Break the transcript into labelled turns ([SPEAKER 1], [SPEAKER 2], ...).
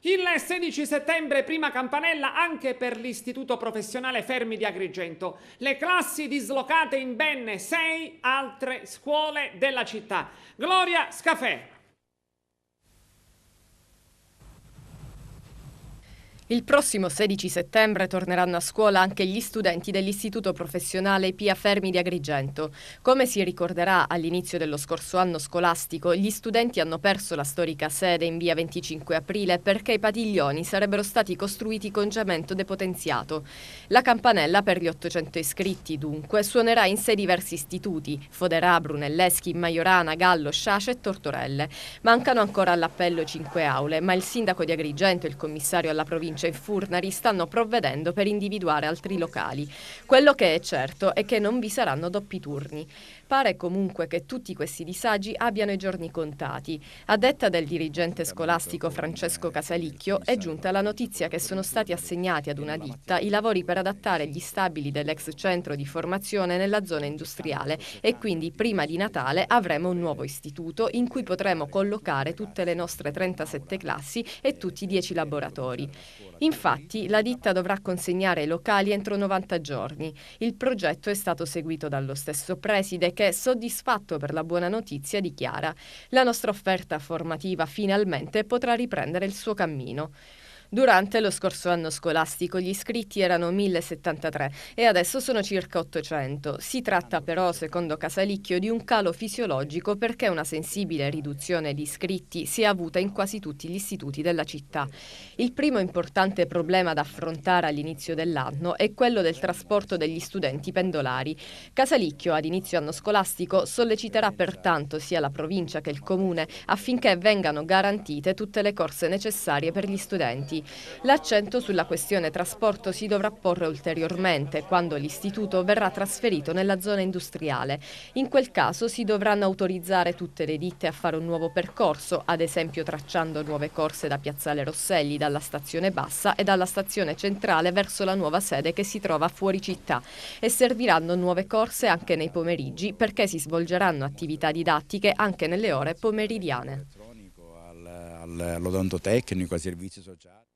[SPEAKER 1] Il 16 settembre prima campanella anche per l'Istituto Professionale Fermi di Agrigento. Le classi dislocate in ben 6 altre scuole della città. Gloria Scafè.
[SPEAKER 2] Il prossimo 16 settembre torneranno a scuola anche gli studenti dell'Istituto Professionale Pia Fermi di Agrigento. Come si ricorderà, all'inizio dello scorso anno scolastico, gli studenti hanno perso la storica sede in via 25 aprile perché i padiglioni sarebbero stati costruiti con cemento depotenziato. La campanella per gli 800 iscritti, dunque, suonerà in 6 diversi istituti: Foderà, Brunelleschi, Majorana, Gallo, Sciace e Tortorelle. Mancano ancora all'appello 5 aule, ma il sindaco di Agrigento e il commissario alla provincia e Furnari stanno provvedendo per individuare altri locali. Quello che è certo è che non vi saranno doppi turni. Pare comunque che tutti questi disagi abbiano i giorni contati. A detta del dirigente scolastico Francesco Casalicchio, è giunta la notizia che sono stati assegnati ad una ditta i lavori per adattare gli stabili dell'ex centro di formazione nella zona industriale e quindi prima di Natale avremo un nuovo istituto in cui potremo collocare tutte le nostre 37 classi e tutti i 10 laboratori. Infatti, la ditta dovrà consegnare i locali entro 90 giorni. Il progetto è stato seguito dallo stesso preside che, soddisfatto per la buona notizia, dichiara: «La nostra offerta formativa finalmente potrà riprendere il suo cammino». Durante lo scorso anno scolastico gli iscritti erano 1073 e adesso sono circa 800. Si tratta però, secondo Casalicchio, di un calo fisiologico perché una sensibile riduzione di iscritti si è avuta in quasi tutti gli istituti della città. Il primo importante problema da affrontare all'inizio dell'anno è quello del trasporto degli studenti pendolari. Casalicchio, ad inizio anno scolastico, solleciterà pertanto sia la provincia che il comune affinché vengano garantite tutte le corse necessarie per gli studenti. L'accento sulla questione trasporto si dovrà porre ulteriormente quando l'istituto verrà trasferito nella zona industriale. In quel caso si dovranno autorizzare tutte le ditte a fare un nuovo percorso, ad esempio tracciando nuove corse da Piazzale Rosselli, dalla stazione Bassa e dalla stazione centrale verso la nuova sede che si trova fuori città, e serviranno nuove corse anche nei pomeriggi perché si svolgeranno attività didattiche anche nelle ore pomeridiane.
[SPEAKER 3] All'odontotecnico, ai servizi sociali.